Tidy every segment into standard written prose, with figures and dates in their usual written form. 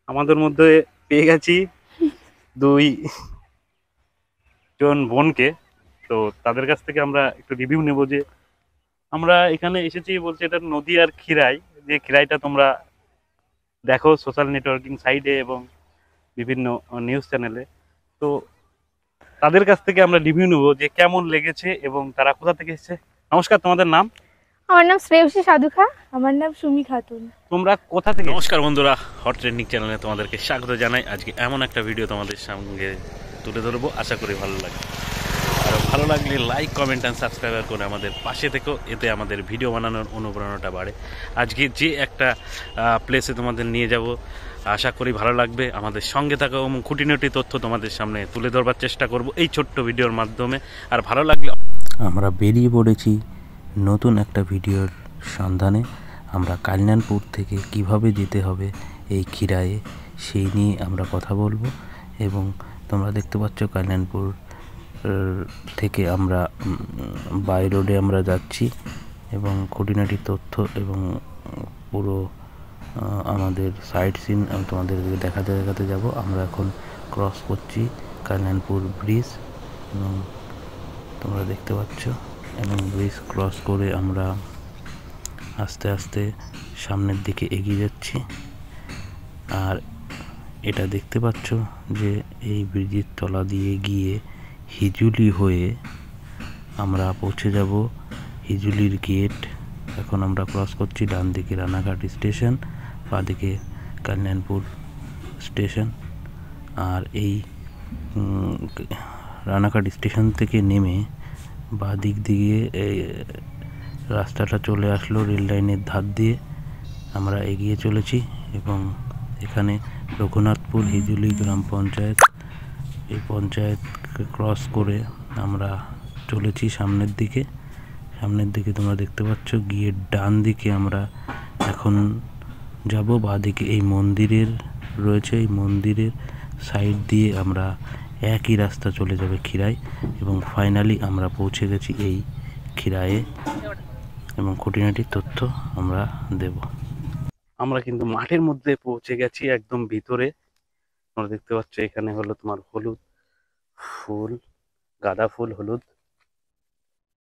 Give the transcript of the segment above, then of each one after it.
আমাদের মধ্যে পেয়ে গেছি দুই জন বোনকে। তো তাদের কাছ থেকে আমরা একটু রিভিউ নেব যে আমরা এখানে এসেছি বলছে এটা নদীয়ার খিরাই, যে খিরাইটা তোমরা দেখো সোশ্যাল নেটওয়ার্কিং সাইটে এবং বিভিন্ন নিউজ চ্যানেলে। তো তাদের কাছ থেকে আমরা রিভিউ নেব যে কেমন লেগেছে এবং তারা কোথা থেকে এসেছে। নমস্কার, তোমাদের নাম? আমার নাম শ্রেয়সী সাধুখা। আমার নাম সুমি খাতুন। তোমরা কোথা থেকে? নমস্কার বন্ধুরা, হট ট্রেন্ডিং চ্যানেলে তোমাদেরকে স্বাগত জানাই। আজকে এমন একটা ভিডিও তোমাদের সঙ্গে তুলে ধরবো, আশা করি ভালো লাগবে। আর ভালো লাগলে লাইক, কমেন্ট অ্যান্ড সাবস্ক্রাইব করে আমাদের পাশে থেকো, এতে আমাদের ভিডিও বানানোর অনুপ্রেরণাটা বাড়ে। আজকে যে একটা প্লেসে তোমাদের নিয়ে যাব, আশা করি ভালো লাগবে। আমাদের সঙ্গে থাকো এবং খুঁটিনাটি তথ্য তোমাদের সামনে তুলে ধরবার চেষ্টা করব এই ছোট্ট ভিডিওর মাধ্যমে। আর ভালো লাগলে আমরা বেরিয়ে পড়েছি নতুন একটা ভিডিওর সন্ধানে। আমরা কালিনানপুর থেকে কিভাবে যেতে হবে এই খিরায়ে, সেই নিয়ে আমরা কথা বলবো। এবং তোমরা দেখতে পাচ্ছ কালিনানপুর থেকে আমরা বাই রোডে আমরা যাচ্ছি এবং খুঁটিনাটি তথ্য এবং পুরো আমাদের সাইট সিন আমি তোমাদেরকে দেখাতে দেখাতে যাব। আমরা এখন ক্রস করছি কালিনানপুর ব্রিজ এবং তোমরা দেখতে পাচ্ছ, এবং ব্রিজ ক্রস করে আমরা আস্তে আস্তে সামনের দিকে এগিয়ে যাচ্ছি। আর এটা দেখতে পাচ্ছ যে এই ব্রিজের তলা দিয়ে গিয়ে হিজুলি হয়ে আমরা পৌঁছে যাব হিজুলির গেট। এখন আমরা ক্রস করছি, ডান দিকে রানাঘাট স্টেশন, বাঁ দিকে কালিনানপুর স্টেশন। আর এই রানাঘাট স্টেশন থেকে নেমে বাঁ দিক দিয়ে এই রাস্তাটা চলে আসলো রেল লাইনের ধার দিয়ে। আমরা এগিয়ে চলেছি এবং এখানে রঘুনাথপুর হিজুলি গ্রাম পঞ্চায়েত, এই পঞ্চায়েতকে ক্রস করে আমরা চলেছি সামনের দিকে। সামনের দিকে তোমরা দেখতে পাচ্ছ, গিয়ে ডান দিকে আমরা এখন যাব। বাঁ দিকে এই মন্দিরের রয়েছে, এই মন্দিরের সাইড দিয়ে আমরা একই রাস্তা চলে যাবে খিরাই, এবং ফাইনালি আমরা পৌঁছে গেছি এই খিরায়ে এবং খুঁটিনাটি তথ্য আমরা দেব। আমরা কিন্তু মাঠের মধ্যে পৌঁছে গেছি, একদম ভিতরে। তোমরা দেখতে পাচ্ছ এখানে হলো তোমার হলুদ ফুল, গাঁদা ফুল হলুদ,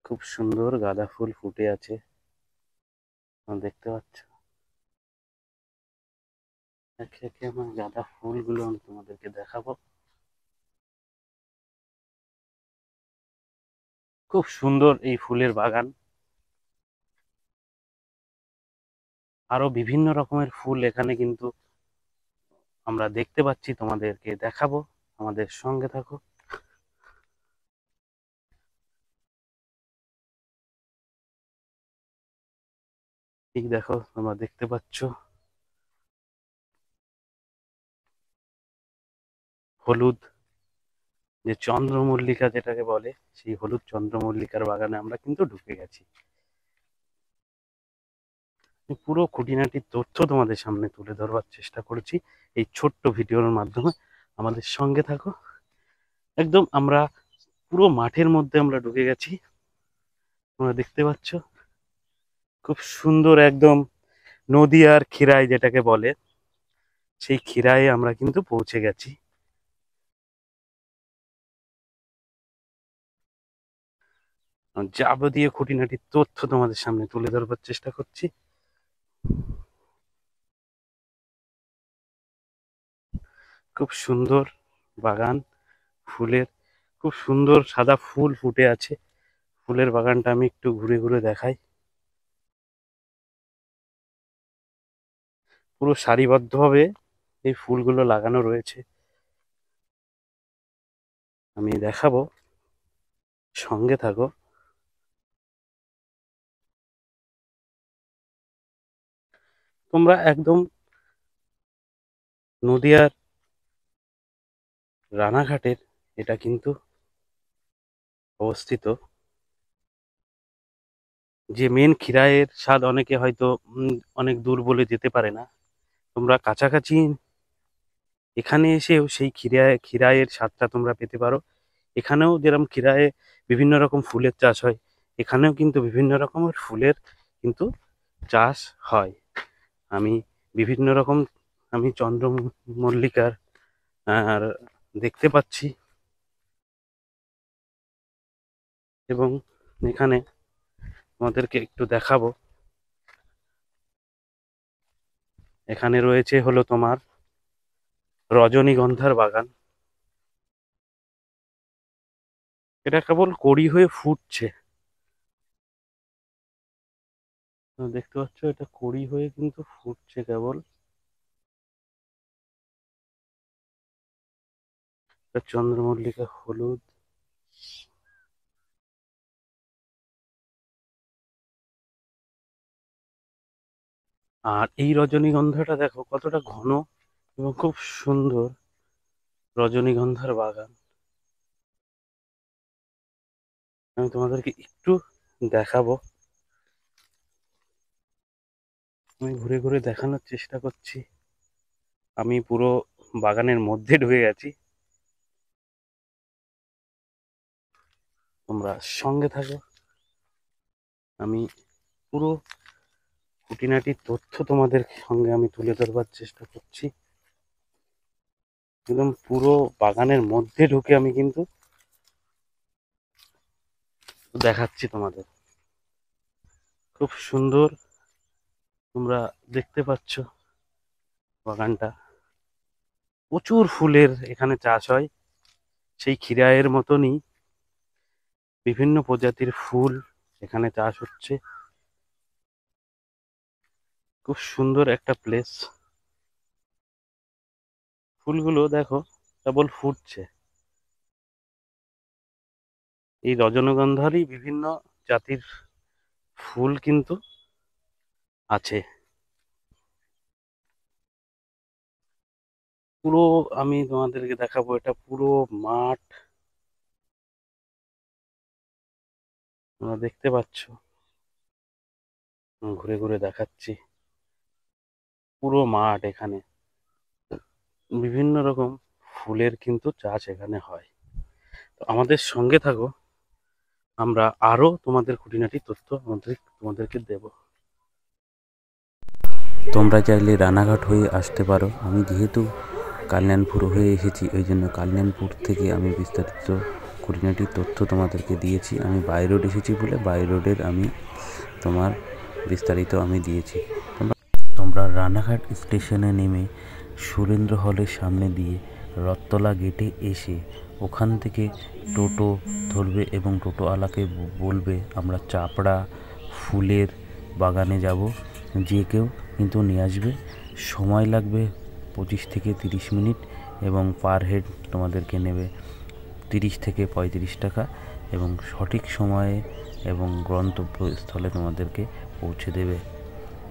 খুব সুন্দর গাঁদা ফুল ফুটে আছে, তোমরা দেখতে পাচ্ছ। একে একে আমার গাঁদা ফুলগুলো আমি তোমাদেরকে দেখাবো। খুব সুন্দর এই ফুলের বাগান। আরো বিভিন্ন রকমের ফুল এখানে কিন্তু আমরা দেখতে পাচ্ছি, তোমাদেরকে দেখাবো, আমাদের সঙ্গে থাকো। ঠিক দেখো, তোমরা দেখতে পাচ্ছ হলুদ যে চন্দ্রমল্লিকা যেটাকে বলে, সেই হলুদ চন্দ্রমল্লিকার বাগানে আমরা কিন্তু ঢুকে গেছি। পুরো খুঁটিনাটি তথ্য তোমাদের সামনে তুলে ধরবার চেষ্টা করেছি এই ছোট্ট ভিডিওর মাধ্যমে, আমাদের সঙ্গে থাকো। একদম আমরা পুরো মাঠের মধ্যে আমরা ঢুকে গেছি, তোমরা দেখতে পাচ্ছ। খুব সুন্দর একদম নদীয়ার খিরাই যেটাকে বলে, সেই খিরায়ে আমরা কিন্তু পৌঁছে গেছি। যাবতীয় খুঁটিনাটি তথ্য তোমাদের সামনে তুলে ধরবার চেষ্টা করছি। খুব সুন্দর বাগান ফুলের, খুব সুন্দর সাদা ফুল ফুটে আছে। ফুলের বাগানটা আমি একটু ঘুরে ঘুরে দেখাই। পুরো সারিবদ্ধভাবে এই ফুলগুলো লাগানো রয়েছে, আমি দেখাবো, সঙ্গে থাকো। তোমরা একদম নদিয়ার রানাঘাটের এটা কিন্তু অবস্থিত। যে মেন খিরায়ের স্বাদ অনেকে হয়তো অনেক দূর বলে যেতে পারে না, তোমরা কাছাকাছি এখানে এসেও সেই খিরায়ের স্বাদটা তোমরা পেতে পারো। এখানেও যেরকম খিরায়ে বিভিন্ন রকম ফুলের চাষ হয়, এখানেও কিন্তু বিভিন্ন রকমের ফুলের কিন্তু চাষ হয়। আমি বিভিন্ন রকম আমি চন্দ্রমল্লিকার আর দেখতে পাচ্ছি, এবং এখানে আমাদেরকে একটু দেখাবো। এখানে রয়েছে হলো তোমার রজনীগন্ধার বাগান। এটা কেবল কড়ি হয়ে ফুটছে, দেখতে পাচ্ছ, এটা কড়ি হয়ে কিন্তু ফুটছে কেবল। এটা চন্দ্রমল্লিকা হলুদ। আর এই রজনীগন্ধাটা দেখো কতটা ঘন এবং খুব সুন্দর রজনীগন্ধার বাগান। আমি তোমাদেরকে একটু দেখাবো, আমি ঘুরে ঘুরে দেখানোর চেষ্টা করছি। আমি পুরো বাগানের মধ্যে ঢুকে গেছি, তোমরা সঙ্গে থাকো। আমি পুরো খুঁটিনাটি তথ্য তোমাদের সঙ্গে আমি তুলে ধরবার চেষ্টা করছি। একদম পুরো বাগানের মধ্যে ঢুকে আমি কিন্তু দেখাচ্ছি তোমাদের। খুব সুন্দর, তোমরা দেখতে পাচ্ছ বাগানটা। প্রচুর ফুলের এখানে চাষ হয়, সেই খিরায়ের মতনই বিভিন্ন প্রজাতির ফুল এখানে চাষ হচ্ছে। খুব সুন্দর একটা প্লেস। ফুলগুলো দেখো কেবল ফুটছে। এই রজনীগন্ধারই বিভিন্ন জাতির ফুল কিন্তু আছে। পুরো আমি তোমাদেরকে দেখাবো, এটা পুরো মাঠ, তোমরা দেখতে পাচ্ছ। ঘুরে ঘুরে দেখাচ্ছি পুরো মাঠ। এখানে বিভিন্ন রকম ফুলের কিন্তু চাষ এখানে হয়। তো আমাদের সঙ্গে থাকো, আমরা আরো তোমাদের খুঁটিনাটি তথ্য তোমাদেরকে দেব। তোমরা চাইলে রানাঘাট হয়ে আসতে পারো। আমি যেহেতু কাল্যাণপুর হয়ে এসেছি, ওই জন্য কাল্যাণপুর থেকে আমি বিস্তারিত খুঁটিনাটি তথ্য তোমাদেরকে দিয়েছি। আমি বাই রোড এসেছি বলে বাই রোডের আমি তোমার বিস্তারিত আমি দিয়েছি। তোমরা রানাঘাট স্টেশনে নেমে সুরেন্দ্র হলের সামনে দিয়ে রথতলা গেটে এসে ওখান থেকে টোটো ধরবে এবং টোটোওয়ালাকে বলবে আমরা চাপড়া ফুলের বাগানে যাব, যে কেউ কিন্তু নিয়ে আসবে। সময় লাগবে 25 থেকে 30 মিনিট এবং পার হেড তোমাদেরকে নেবে 30 থেকে 35 টাকা, এবং সঠিক সময়ে এবং গন্তব্যস্থলে তোমাদেরকে পৌঁছে দেবে।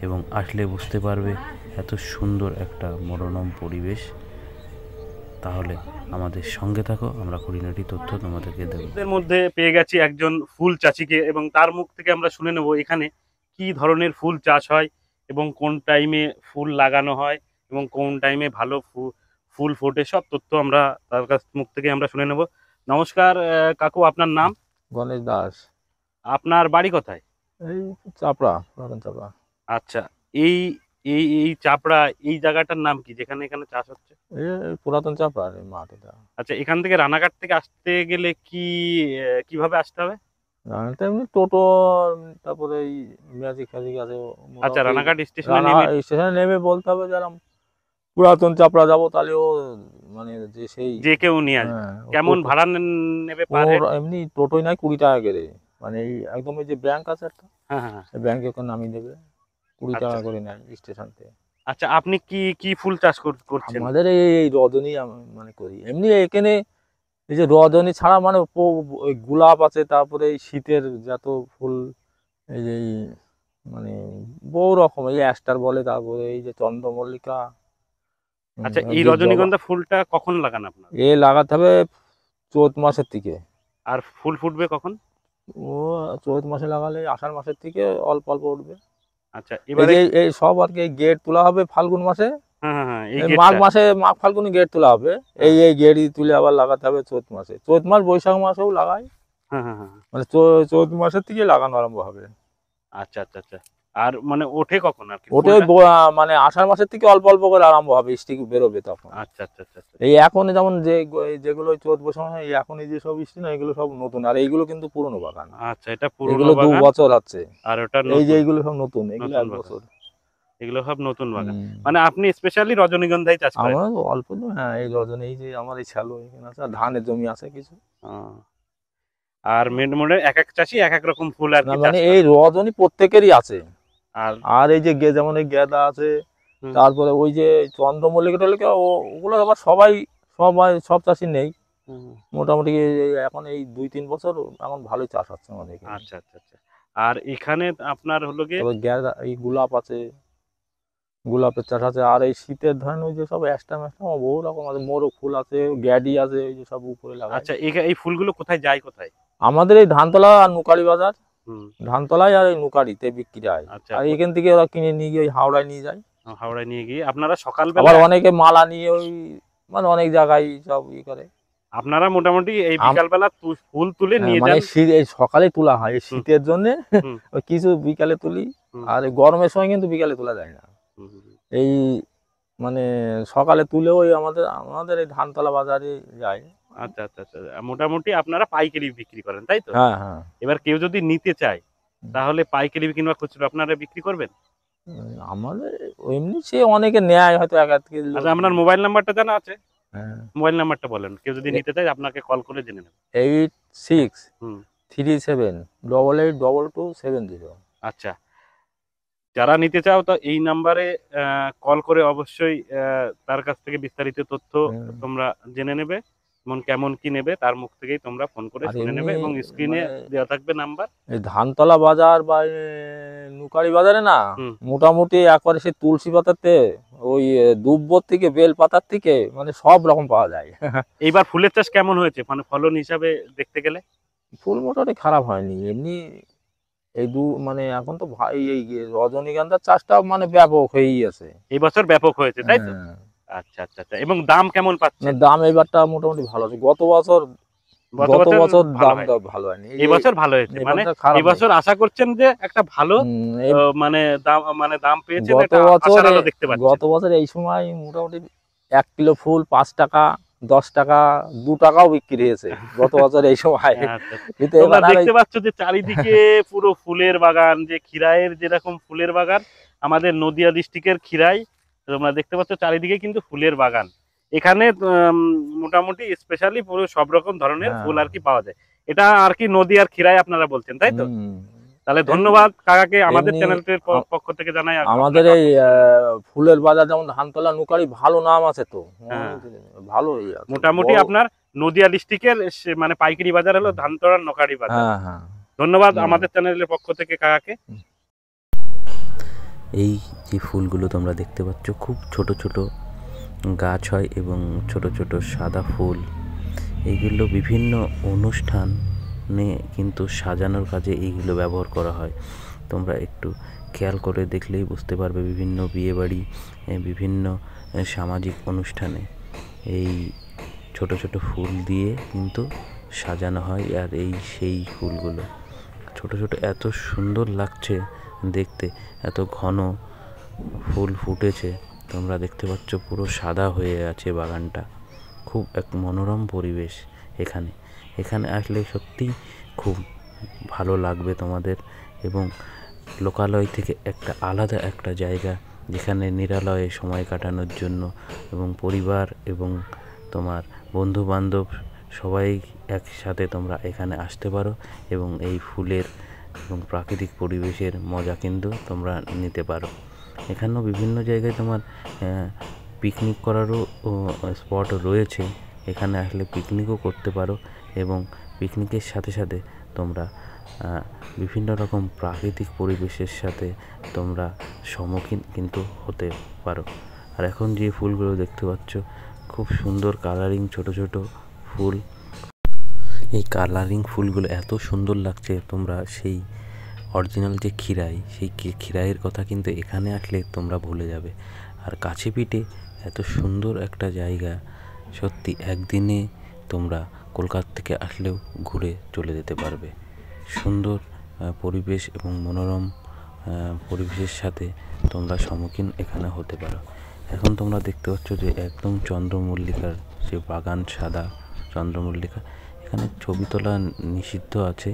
এবং আসলে বুঝতে পারবে এত সুন্দর একটা মনোরম পরিবেশ। তাহলে আমাদের সঙ্গে থাকো, আমরা খুঁটিনাটি তথ্য তোমাদেরকে দেবো। এর মধ্যে পেয়ে গেছি একজন ফুল চাষিকে, এবং তার মুখ থেকে আমরা শুনে নেব এখানে কি ধরনের ফুল চাষ হয় এবং কোন টাইমে ফুল লাগানো হয় এবং কোন টাইমে ভালো ফুল ফোটে, সব তথ্য আমরা তার মুখ থেকে আমরা শুনে নেব। নমস্কার কাকু, আপনার নাম? গণেশ দাস। আপনার বাড়ি কোথায়? এই চাপড়া, পুরাতন চাপড়া। আচ্ছা, এই এই এই চাপড়া, এই জায়গাটার নাম কি যেখানে এখানে চাষ হচ্ছে? এই পুরাতন চাপড়া এই মাঠ এটা। আচ্ছা, এখান থেকে রানাঘাট থেকে আসতে গেলে কিভাবে আসতে হবে? রানাঘাটে এমনি টোটো, তারপরে এই ম্যাজিক ফ্যাজিক আছে। আচ্ছা, রানাঘাট স্টেশনে নেমে রানাঘাট স্টেশনে নেমে বলতে হবে যে আমরা পুরাতন চাপড়া যাবো, তাহলে ও মানে যে সেই যে কেউ নিয়ে আসবে। হ্যাঁ, কেমন ভাড়া নেবে পার হেড? এমনি টোটোই নাই 20 টাকা করে, মানে এই একদম এই যে ব্যাংক আছে একটা, হ্যাঁ হ্যাঁ। ব্যাংকে ওখানে নামিয়ে দেবে, 20 টাকা আচ্ছা। করে নেয় স্টেশন থেকে। আচ্ছা, আপনি কি কি ফুল চাষ করছেন? আমাদের এই রজনী মানে করি এমনি এখানে। এই যে রজনী ছাড়া মানে ওই গোলাপ আছে, তারপরে এই শীতের যত ফুল, এই যে মানে বহু রকম, এই অ্যাস্টার বলে, তারপরে এই যে চন্দ্রমল্লিকা। আচ্ছা, এই রজনীগন্ধা ফুলটা কখন লাগান আপনার? এ লাগাতে হবে চৈত মাসের থেকে। আর ফুল ফুটবে কখন? ও চৈত মাসে লাগালে আষাঢ় মাসের থেকে অল্প অল্প উঠবে। আচ্ছা, এবারে এই সব আর কি গেট তোলা হবে ফাল্গুন মাসে। হ্যাঁ হ্যাঁ হ্যাঁ, এই মাঘ গেটটা। মাসে, মাঘ ফাল্গুনি গেট তোলা হবে। এই গেটই তুলে আবার লাগাতে হবে চৈত মাসে। চৈত মাস বৈশাখ মাসেও লাগায়, হ্যাঁ হ্যাঁ হ্যাঁ। মানে চৈত মাসের থেকে লাগানো আরম্ভ হবে। আচ্ছা আচ্ছা আচ্ছা, আর মানে ওঠে কখন আর কি ওটা ওই ফুলটা? মানে আষাঢ় মাসের থেকে অল্প অল্প করে আরম্ভ হবে, স্টিক বেরোবে তখন। আচ্ছা আচ্ছা আচ্ছা আচ্ছা। এই এখন যেমন যেগুলো ওই চৈত বৈশাখ হয়, এই এখন এই যে সব স্টিক না, এগুলো সব নতুন, আর এইগুলো কিন্তু পুরনো বাগান। আচ্ছা, এটা পুরনো এগুলো 2 বাগান বছর আছে। আর ওটা এই যে নতুন। এইগুলো সব নতুন, এগুলো নতুন 1 বাগান। বছর। এগুলো সব নতুন বাগান। হুম। মানে আপনি স্পেশালি রজনীগন্ধাই চাষ করেন? আমরা তো অল্প তো, হ্যাঁ, এই রজনী, এই যে আমার এই শ্যালো এখানে আছে, আর ধানের জমি আছে কিছু। আহ, আর মোটে এক এক চাষি এক এক রকম ফুল আর না কি চাষ মানে করে। এই রজনী প্রত্যেকেরই আছে। আর আর এই যে যেমন এই গেঁদা আছে, হুম। তারপরে ওই যে চন্দ্রমল্লিকা টল্লিকা, ওগুলো আবার সব চাষি নেই। হুম, মোটামুটি এখন এই 2-3 বছর এখন ভালোই চাষ হচ্ছে আমাদের এখানে। আচ্ছা আচ্ছা আচ্ছা। আর এখানে আপনার হলো গিয়ে তবে গেঁদা, এই গোলাপ আছে, গোলাপের চাষ আছে। আর এই শীতের ধরেন ওই যে সব অ্যাস্টাম বহু রকম আছে, মোরগ ফুল আছে, গ্যাডি আছে, ওই যে সব উপরে লাগায়। আচ্ছা, এই ফুলগুলো কোথায় যায় কোথায়? আমাদের এই ধানতলা আর নুকারি বাজার, হুম, ধানতলায় আর এই নুকারিতে বিক্রি হয়। আচ্ছা। আর এখান থেকে ওরা কিনে নিয়ে গিয়ে ওই হাওড়ায় নিয়ে যায়। হাওড়ায় নিয়ে গিয়ে আপনারা সকালবেলা আবার অনেকে মালা নিয়ে ওই মানে অনেক জায়গায় সব করে। আপনারা মোটামুটি এই বিকালবেলা ফুল তুলে হ্যাঁ, নিয়ে মানে যান? এই সকালে তোলা হয় এই শীতের জন্য, হুম। ওই কিছু বিকালে তুলি। হুম। আর এই গরমের সময় কিন্তু বিকালে তোলা যায় না। হুম, হুম, হুম। এই মানে সকালে তুলে ওই আমাদের এই ধানতলা বাজারে যায়। আচ্ছা আচ্ছা আচ্ছা। মোটামুটি আপনারা পাইকারি বিক্রি করেন তাই তো? হ্যাঁ, হ্যাঁ। এবার কেউ যদি নিতে চায় তাহলে পাইকারি কিংবা খুচরো আপনারা বিক্রি করবেন? আমাদের এমনি সে অনেকে নেয় হয়তো 1-1 কেজি লোক। আচ্ছা, আপনার মোবাইল নাম্বারটা জানা আছে? হ্যাঁ, মোবাইল নাম্বারটা বলেন, কেউ যদি নিতে চায় আপনাকে কল করে জেনে নেবে। 8637882270। আচ্ছা, যারা নিতে চাও তো এই নাম্বারে কল করে অবশ্যই তার কাছ থেকে বিস্তারিত তথ্য তোমরা জেনে নেবে, কেমন কি নেবে তার মুখ থেকেই তোমরা ফোন করে আর শুনে নেবে, এমনি এবং স্ক্রিনে মানে দেওয়া থাকবে নাম্বার। এই ধানতলা বাজার বা নুকারি বাজারে না, হুম। মোটামুটি একবারে সেই তুলসী পাতাতে ওই দুব্বর থেকে বেল পাতার থেকে মানে সব রকম পাওয়া যায়। এইবার ফুলের চাষ কেমন হয়েছে মানে ফলন হিসাবে দেখতে গেলে? ফুল মোটামুটি খারাপ হয়নি এমনি। এই মানে এখন তো ভাই এই রজনীগন্ধার চাষটা মানে ব্যাপক হয়েই আছে। এই বছর ব্যাপক হয়েছে তাই তো? হ্যাঁ। আচ্ছা আচ্ছা আচ্ছা। এবং দাম কেমন পাচ্ছে? না, দাম এবারটা মোটামুটি ভালো আছে। গত বছর দামটা ভালো হয়নি, এই বছর ভালো হয়েছে, মানে এই বছর আশা করছেন যে একটা ভালো মানে দাম পেয়েছেন, এটা আশার আলো দেখতে পাচ্ছেন। গত বছর এই সময় মোটামুটি 1 কিলো ফুল 5 টাকা 10 টাকা 2 টাকাও বিক্রি হয়েছে গত বছর এই সময়। আচ্ছা। কিন্তু তোমরা এবার দেখতে পাচ্ছ যে চারিদিকে পুরো ফুলের বাগান, যে খিরাইয়ের যেরকম ফুলের বাগান, আমাদের নদিয়া ডিস্ট্রিক্টের খিরাই তোমরা দেখতে পাচ্ছ চারিদিকে কিন্তু ফুলের বাগান। এখানে মোটামুটি স্পেশালি পুরো সব রকম ধরনের ফুল আর কি পাওয়া যায়। এটা আর কি নদিয়ার খিরাই আপনারা বলছেন তাই তো? তাহলে ধন্যবাদ কাকাকে, আমাদের চ্যানেলের পক্ষ থেকে জানাই। আমাদের এই ফুলের বাজার যেমন ধানতলা নুকারি ভালো নাম আছে তো, ভালো মোটামুটি আপনার নদিয়া ডিস্ট্রিক্টের মানে পাইকারি বাজার হলো ধানতলা নোকারি বাজার। হ্যাঁ, হ্যাঁ। ধন্যবাদ আমাদের চ্যানেলের পক্ষ থেকে কাকাকে। এই যে ফুলগুলো তোমরা দেখতে পাচ্ছ খুব ছোট ছোট গাছ হয় এবং ছোট ছোট সাদা ফুল, এইগুলো বিভিন্ন অনুষ্ঠানে কিন্তু সাজানোর কাজে এইগুলো ব্যবহার করা হয়। তোমরা একটু খেয়াল করে দেখলেই বুঝতে পারবে বিভিন্ন বিয়েবাড়ি, বিভিন্ন সামাজিক অনুষ্ঠানে এই ছোট ছোট ফুল দিয়ে কিন্তু সাজানো হয়। আর সেই ফুলগুলো ছোট ছোট এত সুন্দর লাগছে দেখতে, এত ঘন ফুল ফুটেছে। তোমরা দেখতে পাচ্ছ পুরো সাদা হয়ে আছে বাগানটা, খুব এক মনোরম পরিবেশ। এখানে আসলে সত্যি খুব ভালো লাগবে তোমাদের, এবং লোকালয় থেকে একটা আলাদা একটা জায়গা যেখানে নিরালয়ে সময় কাটানোর জন্য এবং পরিবার এবং তোমার বন্ধু বান্ধব সবাই একসাথে তোমরা এখানে আসতে পারো এবং এই ফুলের এবং প্রাকৃতিক পরিবেশের মজা কিন্তু তোমরা নিতে পারো। এখানেও বিভিন্ন জায়গায় তোমার পিকনিক করারও স্পট রয়েছে, এখানে আসলে পিকনিকও করতে পারো এবং পিকনিকের সাথে সাথে তোমরা বিভিন্ন রকম প্রাকৃতিক পরিবেশের সাথে তোমরা সম্মুখীন কিন্তু হতে পারো। আর এখন যে ফুলগুলো দেখতে পাচ্ছ খুব সুন্দর কালারিং ছোট ছোট ফুল, এই কালারিং ফুলগুলো এত সুন্দর লাগছে, তোমরা সেই অরিজিনাল যে খিরাই, সেই খিরাইয়ের কথা কিন্তু এখানে আসলে তোমরা ভুলে যাবে। আর কাছে পিঠে এত সুন্দর একটা জায়গা, সত্যি একদিনে তোমরা কলকাতা থেকে আসলেও ঘুরে চলে যেতে পারবে। সুন্দর পরিবেশ এবং মনোরম পরিবেশের সাথে তোমরা সম্মুখীন এখানে হতে পারো। এখন তোমরা দেখতে পাচ্ছ যে একদম চন্দ্রমল্লিকার যে বাগান, সাদা চন্দ্রমল্লিকা। এখানে ছবি তোলা নিষিদ্ধ আছে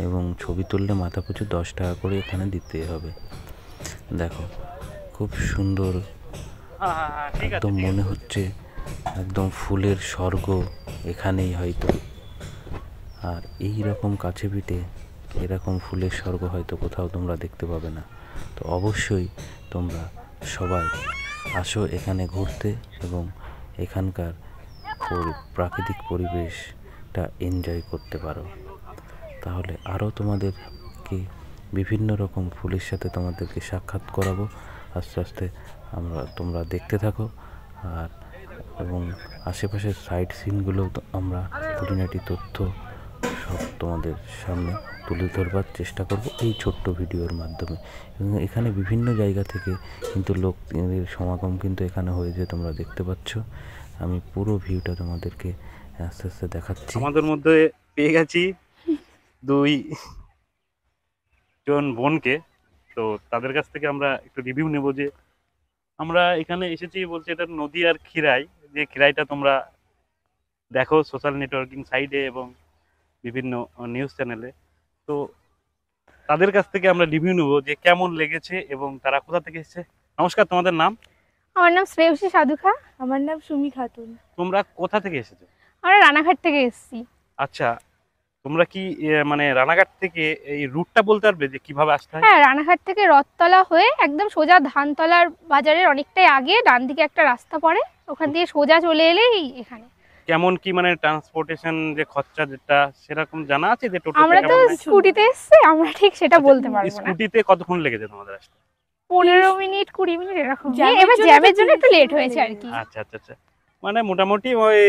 এবং ছবি তুললে মাথা পিছু 10 টাকা করে এখানে দিতে হবে। দেখো খুব সুন্দর, একদম মনে হচ্ছে একদম ফুলের স্বর্গ এখানেই হয়তো। আর এই রকম কাছে পিঠে এরকম ফুলের স্বর্গ হয়তো কোথাও তোমরা দেখতে পাবে না। তো অবশ্যই তোমরা সবাই আসো এখানে ঘুরতে এবং এখানকার প্রাকৃতিক পরিবেশটা এনজয় করতে পারো। তাহলে আরও তোমাদেরকে বিভিন্ন রকম ফুলের সাথে তোমাদেরকে সাক্ষাৎ করাবো আস্তে আস্তে। তোমরা দেখতে থাকো। আর এবং আশেপাশের সাইট সিনগুলো আমরা খুঁটিনাটি তথ্য সব তোমাদের সামনে তুলে ধরবার চেষ্টা করব এই ছোট্ট ভিডিওর মাধ্যমে। এবং এখানে বিভিন্ন জায়গা থেকে কিন্তু লোকের সমাগম কিন্তু এখানে হয়েছে, তোমরা দেখতে পাচ্ছ। আমি পুরো ভিউটা তোমাদেরকে আস্তে আস্তে দেখাচ্ছি। আমাদের মধ্যে পেয়ে গেছি 2 জন বোনকে। তো তাদের কাছ থেকে আমরা একটু রিভিউ নেব যে আমরা এখানে এসেছি বলছে এটা নদীয়ার খিরাই, যে খিরাইটা তোমরা দেখো সোশ্যাল নেটওয়ার্কিং সাইটে এবং বিভিন্ন নিউজ চ্যানেলে। তো তাদের কাছ থেকে আমরা রিভিউ নেব যে কেমন লেগেছে এবং তারা কোথা থেকে এসেছে। নমস্কার, তোমাদের নাম? আমার নাম শ্রেয়সী সাধুখা। আমার নাম সুমি খাতুন। তোমরা কোথা থেকে এসেছো? আমরা রানাঘাট থেকে এসেছি। আচ্ছা, তোমরা কি মানে রানাঘাট থেকে এই রুটটা বলতে পারবে যে কিভাবে আসতে হয়? হ্যাঁ, রানাঘাট থেকে রথতলা হয়ে একদম সোজা ধানতলার বাজারের অনেকটাই আগে ডান দিকে একটা রাস্তা পড়ে, ওখান দিয়ে সোজা চলে এলেই এখানে। কেমন কি মানে ট্রান্সপোর্টেশন যে খরচা যেটা সেরকম জানা আছে যে টোটো? আমরা তো স্কুটিতে এসেছি, আমরা ঠিক সেটা বলতে পারবো না। স্কুটিতে কতক্ষণ লেগেছে তোমাদের আসতে? 15 মিনিট 20 মিনিট এরকম। এবার জ্যামের জন্য একটু লেট হয়েছে আর কি। আচ্ছা আচ্ছা আচ্ছা, মানে মোটামুটি ওই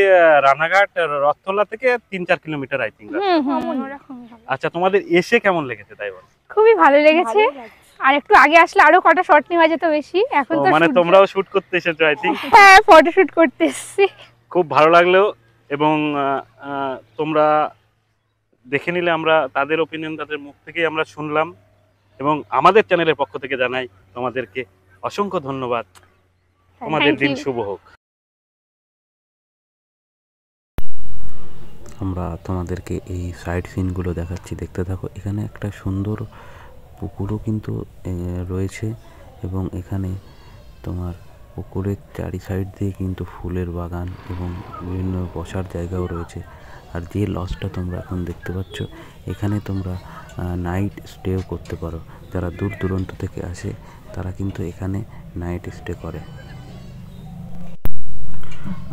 রানাঘাট রথতলা থেকে 3-4 কিলোমিটার আই থিঙ্ক। আচ্ছা, তোমাদের এসে কেমন লেগেছে তাই বল? খুবই ভালো লেগেছে। আর একটু আগে আসলে আরো কটা শট নেওয়া যেত বেশি। এখন তো মানে তোমরাও শুট করতে এসেছো আই থিঙ্ক? হ্যাঁ, ফটো শুট করতে এসেছি। খুব ভালো লাগলো। এবং তোমরা দেখে নিলে, আমরা তাদের ওপিনিয়ন তাদের মুখ থেকেই আমরা শুনলাম। এবং আমাদের চ্যানেলের পক্ষ থেকে জানাই তোমাদেরকে অসংখ্য ধন্যবাদ। তোমাদের দিন শুভ হোক। আমরা তোমাদেরকে এই সাইড সিনগুলো দেখাচ্ছি, দেখতে থাকো। এখানে একটা সুন্দর পুকুরও কিন্তু রয়েছে এবং এখানে তোমার পুকুরের চারি সাইড দিয়ে কিন্তু ফুলের বাগান এবং বিভিন্ন বসার জায়গাও রয়েছে। আর যে লজটা তোমরা এখন দেখতে পাচ্ছ, এখানে তোমরা নাইট স্টেও করতে পারো। যারা দূর দূরান্ত থেকে আসে তারা কিন্তু এখানে নাইট স্টে করে।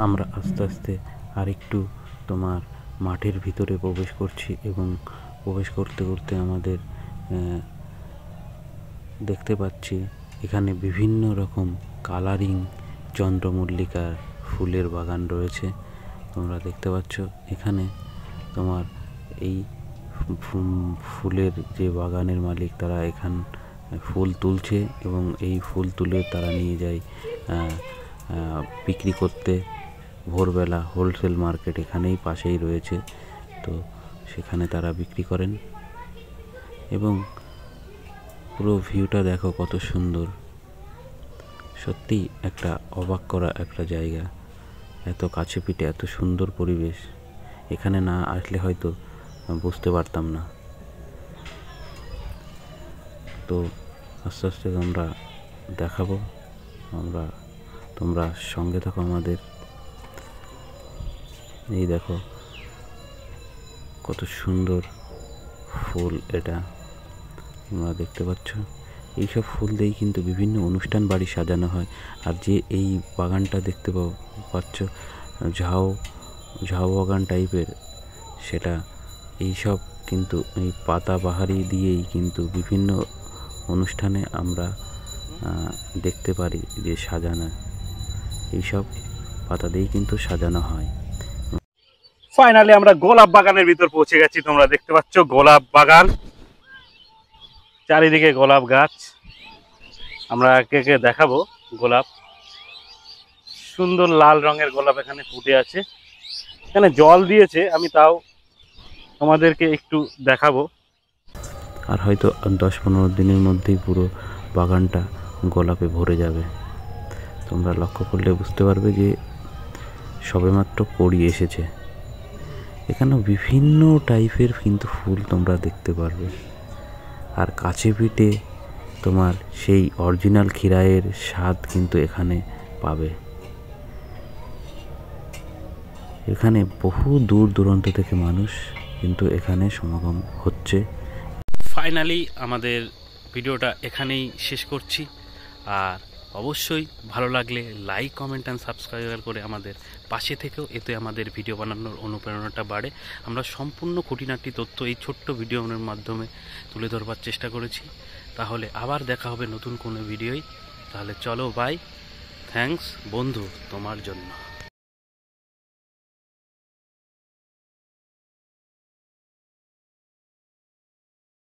আমরা আস্তে আস্তে আরেকটু তোমার মাঠের ভিতরে প্রবেশ করছি এবং প্রবেশ করতে করতে আমাদের দেখতে পাচ্ছি এখানে বিভিন্ন রকম কালারিং চন্দ্রমল্লিকার ফুলের বাগান রয়েছে। তোমরা দেখতে পাচ্ছ এখানে তোমার এই ফুলের যে বাগানের মালিক তারা এখান ফুল তুলছে এবং এই ফুল তুলে তারা নিয়ে যায় বিক্রি করতে। ভোরবেলা হোলসেল মার্কেট এখানেই পাশেই রয়েছে, তো সেখানে তারা বিক্রি করেন। এবং পুরো ভিউটা দেখো কত সুন্দর, সত্যি একটা অবাক করা একটা জায়গা। এত কাছে পিঠে এত সুন্দর পরিবেশ, এখানে না আসলে হয়তো বুঝতে পারতাম না। তো আস্তে আস্তে আমরা দেখাবো, তোমরা সঙ্গে থাকো আমাদের। এই দেখো কত সুন্দর ফুল, এটা তোমরা দেখতে পাচ্ছ। এইসব ফুল দিয়েই কিন্তু বিভিন্ন অনুষ্ঠান বাড়ি সাজানো হয়। আর যে এই বাগানটা দেখতে পাচ্ছ ঝাউ বাগান টাইপের, সেটা এইসব কিন্তু এই পাতাবাহারি দিয়েই কিন্তু বিভিন্ন অনুষ্ঠানে আমরা দেখতে পারি যে সাজানো, এইসব পাতা দিয়েই কিন্তু সাজানো হয়। ফাইনালি আমরা গোলাপ বাগানের ভিতর পৌঁছে গেছি। তোমরা দেখতে পাচ্ছ গোলাপ বাগান, চারিদিকে গোলাপ গাছ। আমরা কে দেখাবো গোলাপ, সুন্দর লাল রঙের গোলাপ এখানে ফুটে আছে। এখানে জল দিয়েছে, আমি তাও তোমাদেরকে একটু দেখাবো। আর হয়তো 10-15 দিনের মধ্যেই পুরো বাগানটা গোলাপে ভরে যাবে। তোমরা লক্ষ্য করলে বুঝতে পারবে যে সবেমাত্র কড়ি এসেছে। এখানে বিভিন্ন টাইপের কিন্তু ফুল তোমরা দেখতে পারবে। আর কাছে পিঠে তোমার সেই অরিজিনাল খিরায়ের স্বাদ কিন্তু এখানে পাবে। এখানে বহু দূর দূরান্ত থেকে মানুষ কিন্তু এখানে সমাগম হচ্ছে। ফাইনালি আমাদের ভিডিওটা এখানেই শেষ করছি। আর অবশ্যই ভালো লাগলে লাইক, কমেন্ট অ্যান্ড সাবস্ক্রাইব করে আমাদের পাশে থেকেও, এতে আমাদের ভিডিও বানানোর অনুপ্রেরণাটা বাড়ে। আমরা সম্পূর্ণ খুঁটিনাটি তথ্য এই ছোট্ট ভিডিওর মাধ্যমে তুলে ধরবার চেষ্টা করেছি। তাহলে আবার দেখা হবে নতুন কোনো ভিডিওই। তাহলে চলো বাই, থ্যাঙ্কস বন্ধু তোমার জন্য।